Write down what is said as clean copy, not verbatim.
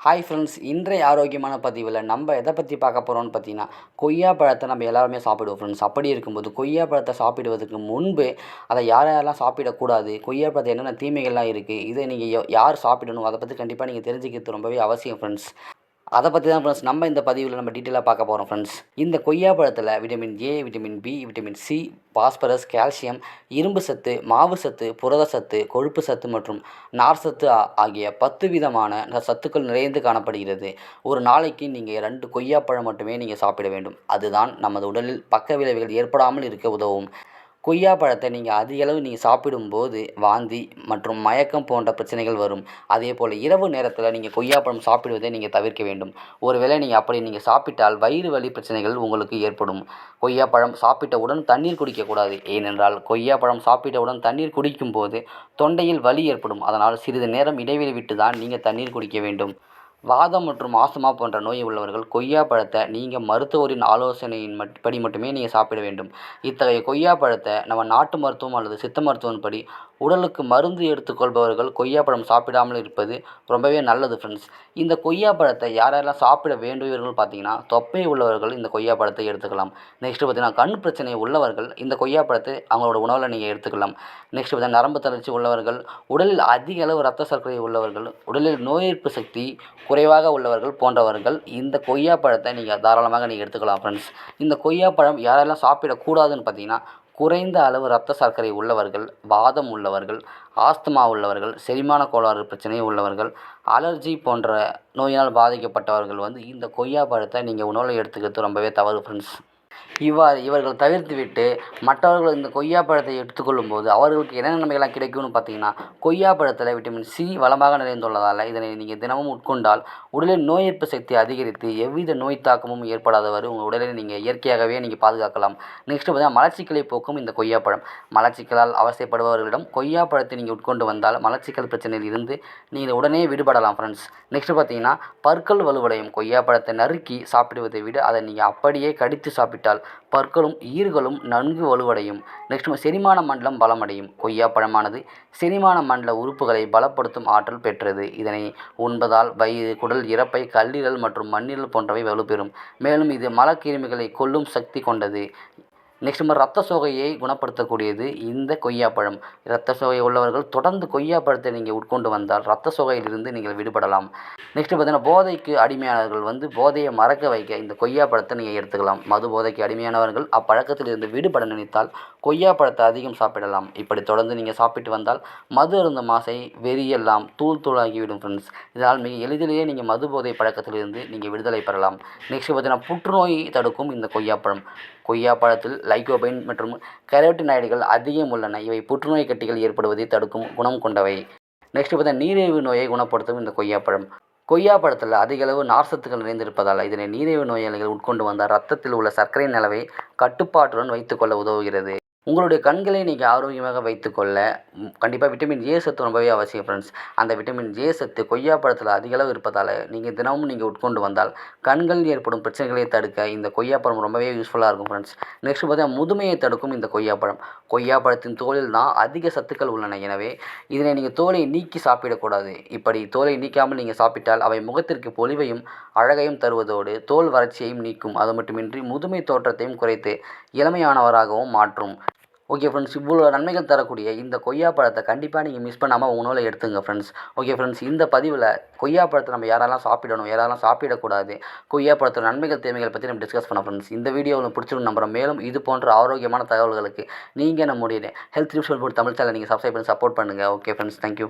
Hi friends, இன்றைய ஆரோக்கியமான பதிவில் நம்ம எதை பற்றி பார்க்க போகிறோம்னு பார்த்தீங்கன்னா, கொய்யா பழத்தை நம்ம எல்லாருமே சாப்பிடுவோம் ஃப்ரெண்ட்ஸ். அப்படி இருக்கும்போது கொய்யா பழத்தை சாப்பிடுவதற்கு முன்பு அதை யார் யாரெல்லாம் சாப்பிடக்கூடாது, கொய்யா பழத்தை என்னென்ன தீமைகள்லாம் இருக்குது, இதை நீங்கள் யார் சாப்பிடணும், அதை பற்றி கண்டிப்பாக நீங்கள் தெரிஞ்சுக்கிறது ரொம்பவே அவசியம் ஃப்ரெண்ட்ஸ். அதை பற்றி தான் ஃப்ரெண்ட்ஸ் நம்ம இந்த பதிவில் நம்ம டீட்டெயிலாக பார்க்க போகிறோம் ஃப்ரெண்ட்ஸ். இந்த கொய்யா பழத்தில் vitamin A, vitamin B, vitamin C, phosphorus, calcium, இரும்பு சத்து, மாவு சத்து, புரத சத்து, கொழுப்பு சத்து மற்றும் நார் சத்து ஆகிய 10 விதமான சத்துக்கள் நிறைந்து காணப்படுகிறது. ஒரு நாளைக்கு நீங்கள் 2 கொய்யாப்பழம் மட்டுமே நீங்கள் சாப்பிட வேண்டும். அதுதான் நமது உடலில் பக்க விளைவுகள் ஏற்படாமல் இருக்க உதவும். கொய்யா பழத்தை நீங்கள் அதிகளவு சாப்பிடும்போது வாந்தி மற்றும் மயக்கம் போன்ற பிரச்சனைகள் வரும். அதேபோல் இரவு நேரத்தில் நீங்கள் கொய்யாப்பழம் சாப்பிடுவதை நீங்கள் தவிர்க்க வேண்டும். ஒருவேளை நீங்கள் சாப்பிட்டால் வயிறு வலி பிரச்சனைகள் உங்களுக்கு ஏற்படும். கொய்யாப்பழம் சாப்பிட்டவுடன் தண்ணீர் குடிக்கக்கூடாது. ஏனென்றால் கொய்யாப்பழம் சாப்பிட்டவுடன் தண்ணீர் குடிக்கும்போது தொண்டையில் வலி ஏற்படும். அதனால் சிறிது நேரம் இடைவெளி விட்டு தான் நீங்கள் தண்ணீர் குடிக்க வேண்டும். வாதம் மற்றும் ஆஸ்துமா போன்ற நோய் உள்ளவர்கள் கொய்யா பழத்தை நீங்கள் மருத்துவரின் ஆலோசனையின் படி மட்டுமே நீங்கள் சாப்பிட வேண்டும். இத்தகைய கொய்யா பழத்தை நம்ம நாட்டு மருத்துவம் அல்லது சித்த மருத்துவம் படி உடலுக்கு மருந்து எடுத்துக்கொள்பவர்கள் கொய்யாப்பழம் சாப்பிடாமல் இருப்பது ரொம்பவே நல்லது ஃப்ரெண்ட்ஸ். இந்த கொய்யா பழத்தை யாரெல்லாம் சாப்பிட வேண்டியவர்கள் பார்த்தீங்கன்னா, தொப்பை உள்ளவர்கள் இந்த கொய்யா பழத்தை எடுத்துக்கலாம். நெக்ஸ்ட்டு பார்த்தீங்கன்னா, கண் பிரச்சனை உள்ளவர்கள் இந்த கொய்யா பழத்தை அவங்களோட உணவில் நீங்கள் எடுத்துக்கலாம். நெக்ஸ்ட்டு பார்த்தீங்கன்னா, நரம்பு தளர்ச்சி உள்ளவர்கள், உடலில் அதிக அளவு இரத்த சர்க்கரை உள்ளவர்கள், உடலில் நோய் எதிர்ப்பு சக்தி குறைவாக உள்ளவர்கள் போன்றவர்கள் இந்த கொய்யா பழத்தை தாராளமாக நீங்கள் எடுத்துக்கலாம் ஃப்ரெண்ட்ஸ். இந்த கொய்யா பழம் யாரெல்லாம் சாப்பிடக்கூடாதுன்னு பார்த்தீங்கன்னா, குறைந்த அளவு இரத்த சர்க்கரை உள்ளவர்கள், வாதம் உள்ளவர்கள், ஆஸ்துமா உள்ளவர்கள், செரிமான கோளாறு பிரச்சனை உள்ளவர்கள், அலர்ஜி போன்ற நோயினால் பாதிக்கப்பட்டவர்கள் இந்த கொய்யா பழத்தை நீங்கள் உணவில் எடுத்துக்கிறது ரொம்பவே தவறு ஃப்ரெண்ட்ஸ். இவர்கள் தவிர்த்துவிட்டு மற்றவர்கள் இந்த கொய்யா பழத்தை எடுத்துக்கொள்ளும்போது அவர்களுக்கு என்னென்ன நன்மைகள்லாம் கிடைக்கும்னு பார்த்தீங்கன்னா, கொய்யா பழத்தில் விட்டமின் சி வளமாக நிறைந்துள்ளதால் இதனை நீங்கள் தினமும் உட்கொண்டால் உடலில் நோய் எதிர்ப்பு சக்தி அதிகரித்து எவ்வித நோய் தாக்கமும் ஏற்படாதவாறு உங்கள் உடலை நீங்கள் இயற்கையாகவே பாதுகாக்கலாம். நெக்ஸ்ட்டு பார்த்தீங்கன்னா, மலச்சிக்கலை போக்கும் இந்த கொய்யாப்பழம். மலச்சிக்கலால் அவசைப்படுபவர்களிடம் கொய்யா பழத்தை நீங்கள் உட்கொண்டு வந்தால் மலச்சிக்கல் பிரச்சனையில் இருந்து நீங்கள் உடனே விடுபடலாம் ஃப்ரெண்ட்ஸ். நெக்ஸ்ட்டு பார்த்தீங்கன்னா, பற்கள் வலுவடையும். கொய்யா பழத்தை நறுக்கி சாப்பிடுவதை விட அதை நீங்கள் அப்படியே கடித்து சாப்பிட்டால் பற்களும் ஈறுகளும் நன்கு வலுவடையும். நெக்ஸ்ட் செரிமான மண்டலம் பலமடையும். கொய்யாப்பழமானது செரிமான மண்டல உறுப்புகளை பலப்படுத்தும் ஆற்றல் பெற்றது. இதனை உண்பதால் வயிறு, குடல் இரைப்பை, கல்லீரல் மற்றும் மண்ணீரல் போன்றவை வலுப்பெறும். மேலும் இது மலக்கிருமிகளை கொல்லும் சக்தி கொண்டது. நெக்ஸ்ட் ரத்த சோகையை குணப்படுத்தக்கூடியது இந்த கொய்யாப்பழம். இரத்த சோகை உள்ளவர்கள் தொடர்ந்து கொய்யாப்பழத்தை நீங்கள் உட்கொண்டு வந்தால் இரத்த சோகையிலிருந்து நீங்கள் விடுபடலாம். நெக்ஸ்ட்டு பார்த்தீங்கன்னா, போதைக்கு அடிமையானவர்கள் போதையை மறக்க வைக்க இந்த கொய்யாப்பழத்தை நீங்கள் எடுத்துக்கலாம். மது போதைக்கு அடிமையானவர்கள் அப்பழக்கத்திலிருந்து விடுபட நினைத்தால் கொய்யாப்பழத்தை அதிகம் சாப்பிடலாம். இப்படி தொடர்ந்து நீங்கள் சாப்பிட்டு வந்தால் மது அருந்தும் ஆசை, வெறியெல்லாம் தூள் தூளாகிவிடும் ஃப்ரெண்ட்ஸ். இதனால் மிக எளிதிலேயே நீங்கள் மது போதை பழக்கத்திலிருந்து நீங்கள் விடுதலை பெறலாம். நெக்ஸ்ட்டு பார்த்தீங்கன்னா, புற்றுநோயை தடுக்கும் இந்த கொய்யாப்பழம். கொய்யாப்பழத்தில் லைகோபைன் மற்றும் கரோட்டினாய்டுகள் அதிகம் உள்ளன. இவை புற்றுநோய் கட்டிகள் ஏற்படுவதை தடுக்கும் குணம் கொண்டவை. நெக்ஸ்ட் பார்த்தா நீரிழிவு நோயை குணப்படுத்தும் இந்த கொய்யாப்பழம். கொய்யாப்பழத்தில் அதிக அளவு நார் சத்துக்கள் நிறைந்திருப்பதால் இதனை நீரிழிவு நோயாளிகள் உட்கொண்டு வந்தால் இரத்தத்தில் உள்ள சர்க்கரையின் அளவை கட்டுப்பாட்டுடன் வைத்துக்கொள்ள உதவுகிறது. உங்களுடைய கண்களை நீங்கள் ஆரோக்கியமாக வைத்துக்கொள்ள கண்டிப்பாக விட்டமின் ஏ சத்து ரொம்பவே அவசியம் ஃப்ரெண்ட்ஸ். அந்த விட்டமின் ஏ சத்து கொய்யாப்பழத்தில் அதிகளவு இருப்பதால் நீங்கள் தினமும் உட்கொண்டு வந்தால் கண்களில் ஏற்படும் பிரச்சனைகளை தடுக்க இந்த கொய்யாப்பழம் ரொம்பவே யூஸ்ஃபுல்லாக இருக்கும் ஃப்ரெண்ட்ஸ். நெக்ஸ்ட் பார்த்தீங்கன்னா, முதுமையை தடுக்கும் இந்த கொய்யாப்பழம். கொய்யாப்பழத்தின் தோலில் தான் அதிக சத்துக்கள் உள்ளன. எனவே இதனை நீங்கள் தோலை நீக்கி சாப்பிடக்கூடாது. இப்படி தோலை நீக்காமல் நீங்கள் சாப்பிட்டால் அவை முகத்திற்கு பொலிவையும் அழகையும் தருவதோடு தோல் வறட்சியையும் நீக்கும். அது மட்டுமின்றி முதுமை தோற்றத்தையும் குறைத்து இளமையானவராகவும் மாற்றும். ஓகே ஃப்ரெண்ட்ஸ், இவ்வளோ நன்மைகள் தரக்கூடிய இந்த கொய்யாப்பழத்தை கண்டிப்பாக நீங்கள் மிஸ் பண்ணாமல் உணவில் எடுத்துங்க ஃப்ரெண்ட்ஸ். ஓகே ஃப்ரெண்ட்ஸ், இந்த பதிவில் கொய்யாப்பழத்தை நம்ம யாரெல்லாம் சாப்பிடணும், யாரெல்லாம் சாப்பிடக்கூடாது, கொய்யாப்பழத்தோட நன்மைகள் தேவைகள் பற்றி நம்ம டிஸ்கஸ் பண்ணோம் ஃப்ரெண்ட்ஸ். இந்த வீடியோ உங்களுக்கு பிடிச்சிருக்கும் நம்புறோம். மேலும் இது போன்ற ஆரோக்கியமான தகவல்களுக்கு நீங்கள் நம்முடைய ஹெல்த் டிப்ஸ் தமிழ் சேனலை நீங்கள் சப்ஸ்கிரைப் பண்ணி சப்போர்ட் பண்ணுங்கள். Okay friends, thank you.